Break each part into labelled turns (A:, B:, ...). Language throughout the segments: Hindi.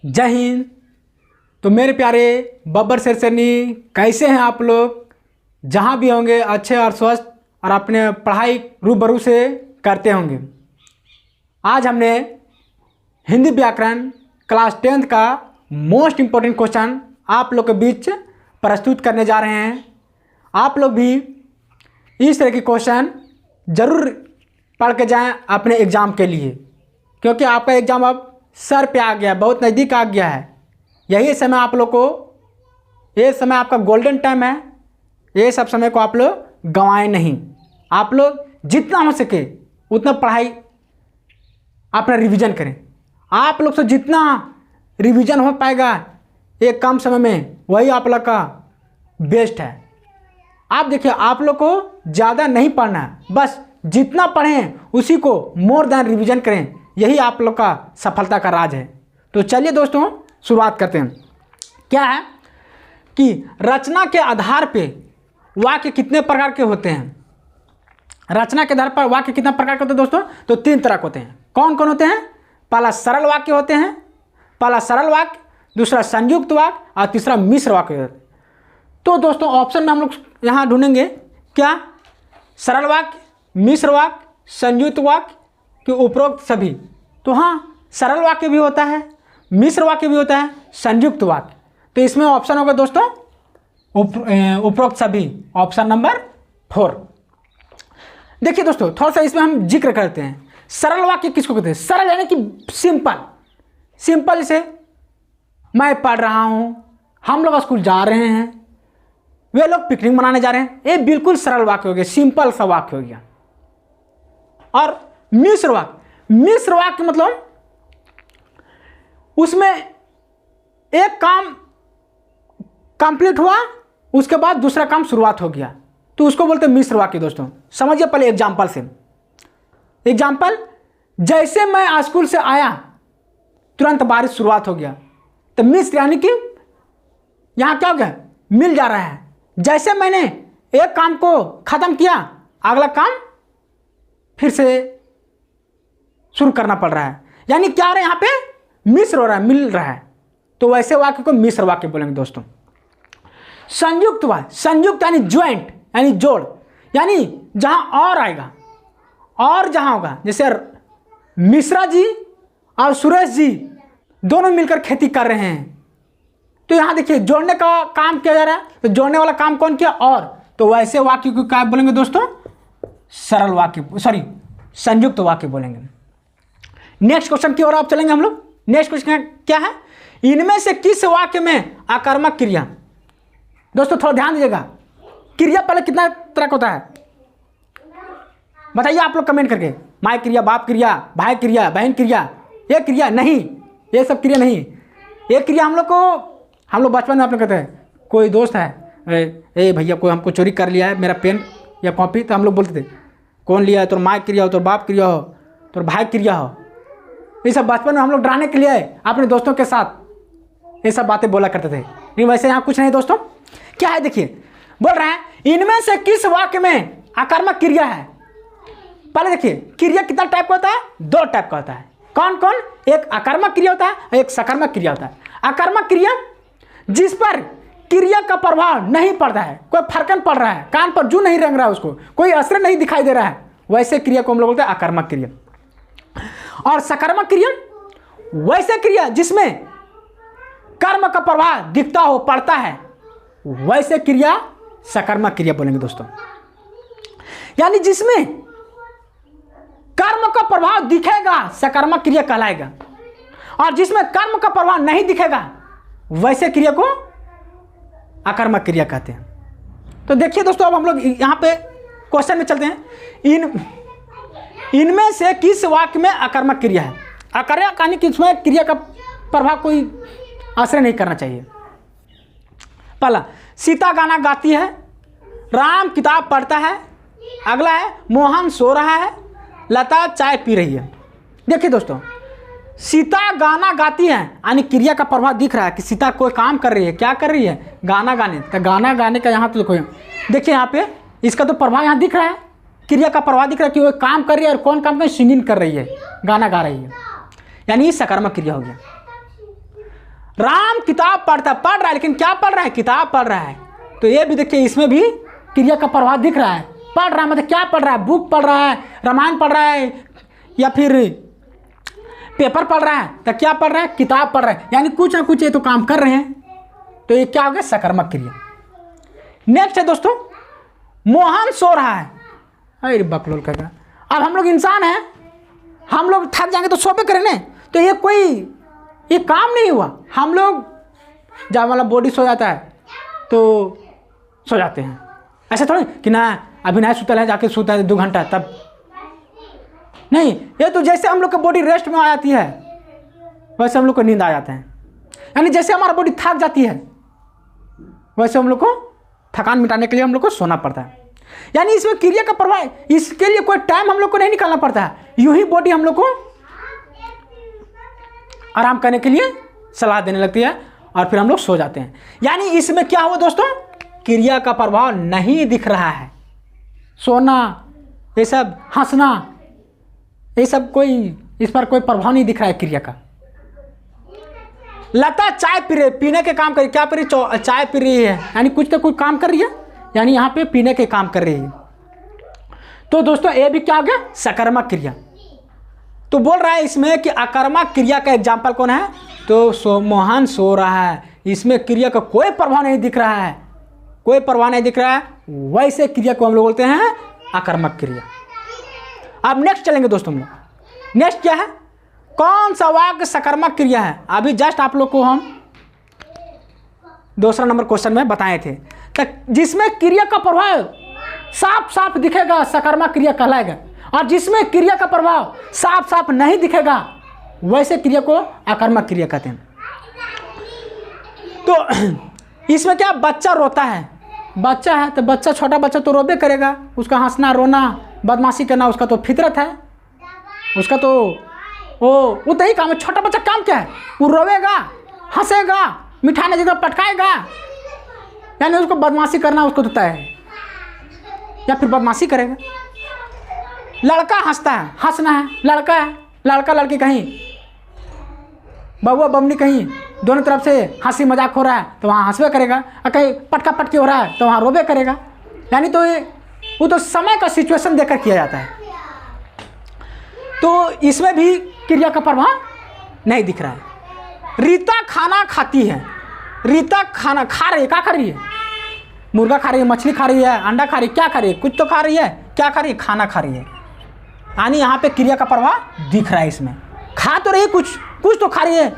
A: जय हिंद। तो मेरे प्यारे बब्बर सिरसैनी, कैसे हैं आप लोग? जहाँ भी होंगे अच्छे और स्वस्थ और अपने पढ़ाई रूबरू से करते होंगे। आज हमने हिंदी व्याकरण क्लास 10th का मोस्ट इम्पोर्टेंट क्वेश्चन आप लोग के बीच प्रस्तुत करने जा रहे हैं। आप लोग भी इस तरह के क्वेश्चन ज़रूर पढ़ के जाएं अपने एग्ज़ाम के लिए, क्योंकि आपका एग्ज़ाम अब सर पे आ गया, बहुत नज़दीक आ गया है। यही समय आप लोग को, ये समय आपका गोल्डन टाइम है। ये सब समय को आप लोग गंवाएं नहीं। आप लोग जितना हो सके उतना पढ़ाई अपना रिवीजन करें। आप लोग से जितना रिवीजन हो पाएगा एक कम समय में, वही आप लोग का बेस्ट है। आप देखिए, आप लोग को ज़्यादा नहीं पढ़ना है, बस जितना पढ़ें उसी को मोर देन रिवीजन करें। यही आप लोग का सफलता का राज है। तो चलिए दोस्तों, शुरुआत करते हैं। क्या है कि रचना के आधार पे वाक्य कितने प्रकार के होते हैं? रचना के आधार पर वाक्य कितना प्रकार के होते हैं दोस्तों? तो 3 तरह के होते हैं। कौन कौन होते हैं? पहला सरल वाक्य होते हैं, पहला सरल वाक्य, दूसरा संयुक्त वाक्य और तीसरा मिश्र वाक्य होते हैं। तो दोस्तों ऑप्शन में हम लोग यहाँ ढूंढेंगे क्या? सरल वाक्य, मिश्र वाक्य, संयुक्त वाक्य के उपरोक्त सभी। तो हाँ, सरल वाक्य भी होता है, मिश्र वाक्य भी होता है, संयुक्त वाक्य। तो इसमें ऑप्शन होगा दोस्तों उपरोक्त सभी, ऑप्शन नंबर 4। देखिए दोस्तों, थोड़ा सा इसमें हम जिक्र करते हैं। सरल वाक्य किसको कहते हैं? सरल यानी कि सिंपल। सिंपल से मैं पढ़ रहा हूँ, हम लोग स्कूल जा रहे हैं, वे लोग पिकनिक मनाने जा रहे हैं। ये बिल्कुल सरल वाक्य हो गया, सिंपल सा वाक्य हो गया। और मिश्र वाक्य, मिश्र वाक्य मतलब उसमें एक काम कंप्लीट हुआ, उसके बाद दूसरा काम शुरुआत हो गया, तो उसको बोलते हैं मिश्र वाक्य। दोस्तों समझिए पहले एग्जाम्पल से। एग्जाम्पल, जैसे मैं स्कूल से आया तुरंत बारिश शुरुआत हो गया। तो मिश्र यानी कि यहां क्या हो गया? मिल जा रहा है। जैसे मैंने एक काम को खत्म किया, अगला काम फिर से शुरू करना पड़ रहा है। यानी क्या हो रहा है? यहाँ पे मिश्र हो रहा है, मिल रहा है। तो वैसे वाक्य को मिश्र वाक्य बोलेंगे दोस्तों। संयुक्त वाक्य, संयुक्त यानी ज्वाइंट, यानी जोड़, यानी जहां और आएगा और जहां होगा। जैसे मिश्रा जी और सुरेश जी दोनों मिलकर खेती कर रहे हैं, तो यहां देखिए जोड़ने का काम किया जा रहा है। तो जोड़ने वाला काम कौन किया? और। तो वैसे वाक्य को क्या बोलेंगे दोस्तों? सरल वाक्य, सॉरी संयुक्त वाक्य बोलेंगे। नेक्स्ट क्वेश्चन की ओर आप चलेंगे हम लोग। नेक्स्ट क्वेश्चन क्या है? इनमें से किस वाक्य में आकर्मक क्रिया? दोस्तों थोड़ा ध्यान दीजिएगा, क्रिया पहले कितना तरह का होता है बताइए आप लोग कमेंट करके। माय क्रिया, बाप क्रिया, भाई क्रिया, बहन क्रिया, ये क्रिया नहीं, ये सब क्रिया नहीं। ये क्रिया हम लोग बचपन में आप लोग कहते हैं, कोई दोस्त है, ए भैया कोई हमको चोरी कर लिया है मेरा पेन या कॉपी, तो हम लोग बोलते थे कौन लिया है? तो माय क्रिया हो, तो बाप क्रिया हो, तो भाई क्रिया हो। ये सब बचपन में हम लोग डराने के लिए अपने दोस्तों के साथ ये सब बातें बोला करते थे। लेकिन वैसे यहाँ कुछ नहीं दोस्तों। क्या है देखिए, बोल रहे हैं इनमें से किस वाक्य में आकर्मक क्रिया है? पहले देखिए, क्रिया कितना टाइप का होता है? 2 टाइप का होता है। कौन कौन? एक आकर्मक क्रिया होता है और एक सकर्मक क्रिया होता है। आकर्मक क्रिया जिस पर क्रिया का प्रभाव नहीं पड़ता है, कोई फर्क नहीं पड़ रहा है, कान पर जू नहीं रंग रहा है, उसको कोई असर नहीं दिखाई दे रहा है, वैसे क्रिया को हम लोग बोलते हैं आकर्मक क्रिया। और सकर्मक क्रिया वैसे क्रिया जिसमें कर्म का प्रभाव दिखता हो, पड़ता है, वैसे क्रिया सकर्मक क्रिया बोलेंगे दोस्तों। यानी जिसमें कर्म का प्रभाव दिखेगा सकर्मक क्रिया कहलाएगा, और जिसमें कर्म का प्रभाव नहीं दिखेगा वैसे क्रिया को आकर्मक क्रिया कहते हैं। तो देखिए दोस्तों, अब हम लोग यहाँ पे क्वेश्चन में चलते हैं। इनमें से किस वाक्य में आकर्मक क्रिया है? आकर्मक यानी कि इसमें क्रिया का प्रभाव कोई असर नहीं करना चाहिए। पहला, सीता गाना गाती है, राम किताब पढ़ता है। अगला है, मोहन सो रहा है, लता चाय पी रही है। देखिए दोस्तों, सीता गाना गाती है यानी क्रिया का प्रभाव दिख रहा है कि सीता कोई काम कर रही है। क्या कर रही है? गाना गाने। तो गाना गाने का यहाँ तो देखिए, यहाँ पे इसका तो प्रभाव यहाँ दिख रहा है, क्रिया का प्रभाव दिख रहा है कि वो काम कर रही है। और कौन काम कर? सिंगिंग कर रही है, गाना गा रही है, यानी सकर्मक क्रिया हो गया। राम किताब पढ़ रहा है, लेकिन क्या पढ़ रहा है? किताब पढ़ रहा है। तो ये भी देखिए, इसमें भी क्रिया का प्रभाव दिख रहा है। पढ़ रहा है मतलब क्या पढ़ रहा है? बुक पढ़ रहा है, रामायण पढ़ रहा है, या फिर पेपर पढ़ रहा है। तो क्या पढ़ रहा है? किताब पढ़ रहा है, यानी कुछ ना कुछ ये तो काम कर रहे हैं। तो ये क्या हो गया? सकारात्मक क्रिया। नेक्स्ट है दोस्तों, मोहन सो रहा है। अरे बकलोल का, अब हम लोग इंसान हैं, हम लोग थक जाएंगे तो सोबे करेंगे। तो ये काम नहीं हुआ। हम लोग जब हमारा बॉडी सो जाता है तो सो जाते हैं, ऐसा थोड़ी कि ना अभी नहीं सुतल है, जाके सोता है 2 घंटा, तब नहीं। ये तो जैसे हम लोग का बॉडी रेस्ट में आ जाती है वैसे हम लोग को नींद आ जाता है। यानी जैसे हमारा बॉडी थक जाती है वैसे हम लोग को थकान मिटाने के लिए हम लोग को सोना पड़ता है। यानी इसमें क्रिया का प्रभाव, इसके लिए कोई टाइम हम लोग को नहीं निकालना पड़ता है, यूं ही बॉडी हम लोग को आराम करने के लिए सलाह देने लगती है और फिर हम लोग सो जाते हैं। यानी इसमें क्या हुआ दोस्तों? क्रिया का प्रभाव नहीं दिख रहा है। सोना, ये सब, हंसना, ये सब कोई, इस पर कोई प्रभाव नहीं दिख रहा है क्रिया का। लता चाय पी रही, पीने के काम कर रही, क्या पी रही? चाय पी रही है, यानी कुछ तो कुछ काम कर रही है, यानी यहाँ पे पीने के काम कर रही है। तो दोस्तों ये भी क्या हो गया? सकारात्मक क्रिया। तो बोल रहा है इसमें कि आक्रामक क्रिया का एग्जाम्पल कौन है? तो मोहन सो रहा है, इसमें क्रिया का कोई प्रभाव नहीं दिख रहा है, कोई प्रभाव नहीं दिख रहा है, वैसे क्रिया को हम लोग बोलते हैं आक्रामक क्रिया। अब नेक्स्ट चलेंगे दोस्तों हम लोग। नेक्स्ट क्या है? कौन सा वाक्य सकारात्मक क्रिया है? अभी जस्ट आप लोग को हम दूसरा नंबर क्वेश्चन में बताए थे, तो जिसमें क्रिया का प्रभाव साफ साफ दिखेगा सकारात्मक क्रिया कहलाएगा, और जिसमें क्रिया का प्रभाव साफ साफ नहीं दिखेगा वैसे क्रिया को आक्रामक क्रिया कहते हैं। तो इसमें क्या, बच्चा रोता है, बच्चा है तो बच्चा, छोटा बच्चा तो रोबे करेगा, उसका हंसना, रोना, बदमाशी करना उसका तो फितरत है, उसका तो वो तो ही काम है। छोटा बच्चा काम क्या है? वो रोवेगा, हंसेगा, मिठाई ने जगह पटकाएगा, यानी उसको बदमाशी करना उसको तो तय है, या फिर बदमाशी करेगा। लड़का हंसता है, हंसना है, लड़का है, लड़का लड़की कहीं बबुआ बमनी कहीं दोनों तरफ से हंसी मजाक हो रहा है तो वहाँ हंसबे करेगा, और कहीं पटका पटकी हो रहा है तो वहाँ रोबे करेगा। यानी तो वो तो समय का सिचुएशन देखकर किया जाता है। तो इसमें भी क्रिया का प्रभाव नहीं दिख रहा है। रीता खाना खाती है, रीता खाना खा रही है, क्या खा रही है? मुर्गा खा रही है, मछली खा रही है, अंडा खा रही है, क्या खा रही है? कुछ तो खा रही है, क्या खा रही है? खाना खा रही है। यानी यहाँ पे क्रिया का प्रभाव दिख रहा है। इसमें खा तो रही, कुछ तो खा रही है,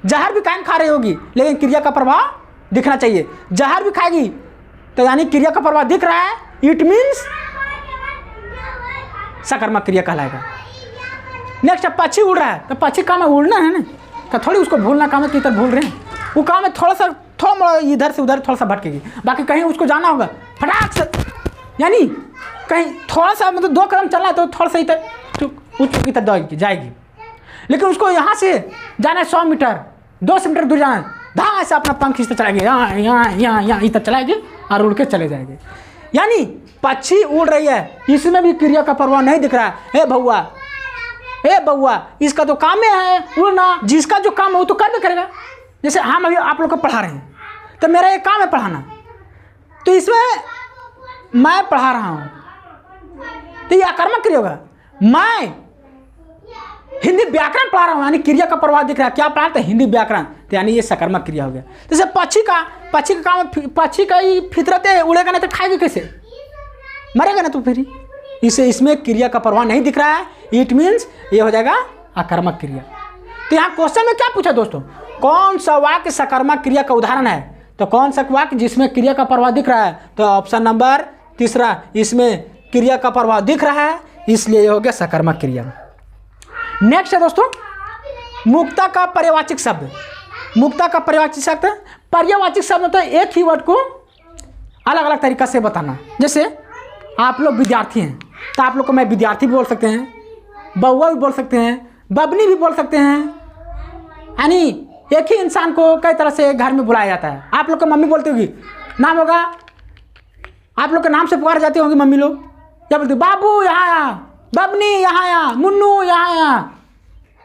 A: जहर भी कायम खा रही होगी, लेकिन क्रिया का प्रभाव दिखना चाहिए। जहर भी खाएगी तो यानी क्रिया का प्रभाव दिख रहा है, इट मीन्स सकारात्मक क्रिया कहलाएगा। नेक्स्ट पक्षी उड़ रहा है, तो पक्षी काम है उड़ना है ना, तो थोड़ी उसको भूलना काम है कि इधर भूल रहे हैं, वो काम है थोड़ा इधर से उधर थोड़ा सा भटकेगी, बाकी कहीं उसको जाना होगा फटाक से, यानी कहीं थोड़ा सा मतलब 2 कदम चलना है तो थोड़ा सा इधर जाएगी। लेकिन उसको यहाँ से जाना है 100 मीटर, 200 मीटर दूर जाना है, धां से अपना पंख खींचते चलाएगी, यहाँ इधर चलाएगी और उड़ के चले जाएंगे। यानी पक्षी उड़ रही है, इसमें भी क्रिया का प्रभाव नहीं दिख रहा है। हे बउआ, इसका तो काम है उड़ना, जिसका जो काम है वो तो कर भी करेगा। जैसे हम अभी आप लोग को पढ़ा रहे हैं, तो मेरा एक काम है पढ़ाना, तो इसमें मैं पढ़ा रहा हूँ तो ये आक्रामक क्रिया होगा। मैं हिंदी व्याकरण पढ़ा रहा हूँ, यानी क्रिया का प्रभाव दिख रहा है। क्या पढ़ा? तो हिंदी व्याकरण, तो यानी ये सकारात्मक क्रिया हो गया। जैसे पक्षी का काम, पक्षी का ही फितरत है, उड़ेगा नहीं तो खाएगी कैसे? मरेगा ना तो फिर। इसमें क्रिया का प्रभाव नहीं दिख रहा है, इट मीन्स ये हो जाएगा आक्रामक क्रिया। तो यहाँ क्वेश्चन में क्या पूछा दोस्तों? कौन सा वाक्य सकारात्मक क्रिया का उदाहरण है? तो कौन सा वाक्य जिसमें क्रिया का प्रभाव दिख रहा है? तो ऑप्शन नंबर 3, इसमें क्रिया का प्रभाव दिख रहा है, इसलिए ये हो गया सकारात्मक क्रिया। नेक्स्ट है दोस्तों मुक्ता का पर्यायवाची शब्द। मुक्ता का पर्यायवाची शब्द, पर्यायवाची शब्द तो एक ही वर्ड को अलग अलग तरीका से बताना। जैसे आप लोग विद्यार्थी हैं तो आप लोग को मैं विद्यार्थी भी बोल सकते हैं, बउआ भी बोल सकते हैं, बबनी भी बोल सकते हैं। यानी एक ही इंसान को कई तरह से घर में बुलाया जाता है। आप लोग को मम्मी बोलती होगी, नाम होगा, आप लोग के नाम से पुकार जाती होंगी मम्मी लोग, क्या बोलती? बाबू यहाँ आया, बबनी यहाँ आया, मुन्नू यहाँ आया।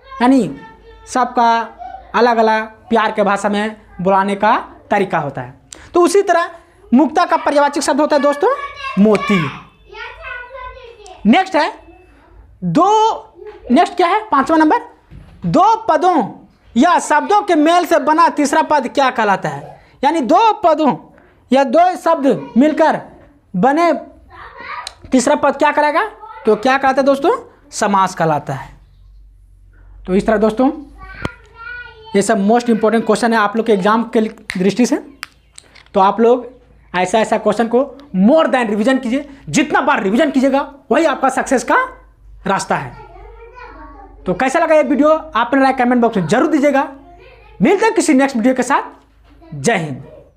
A: यानी सबका अलग अलग प्यार के भाषा में बुलाने का तरीका होता है। तो उसी तरह मुक्ता का पर्यायवाची शब्द होता है दोस्तों मोती। नेक्स्ट क्या है 5वां नंबर, दो पदों या शब्दों के मेल से बना तीसरा पद क्या कहलाता है। यानी दो पदों या दो शब्द मिलकर बने तीसरा पद क्या कहलाएगा, तो क्या कहलाता है दोस्तों, समास कहलाता है। तो इस तरह दोस्तों ये सब मोस्ट इंपॉर्टेंट क्वेश्चन है आप लोग के एग्जाम के दृष्टि से। तो आप लोग ऐसा क्वेश्चन को मोर देन रिवीजन कीजिए, जितना बार रिवीजन कीजिएगा वही आपका सक्सेस का रास्ता है। तो कैसा लगा ये वीडियो, आपने राय कमेंट बॉक्स में जरूर दीजिएगा। मिलते हैं किसी नेक्स्ट वीडियो के साथ। जय हिंद।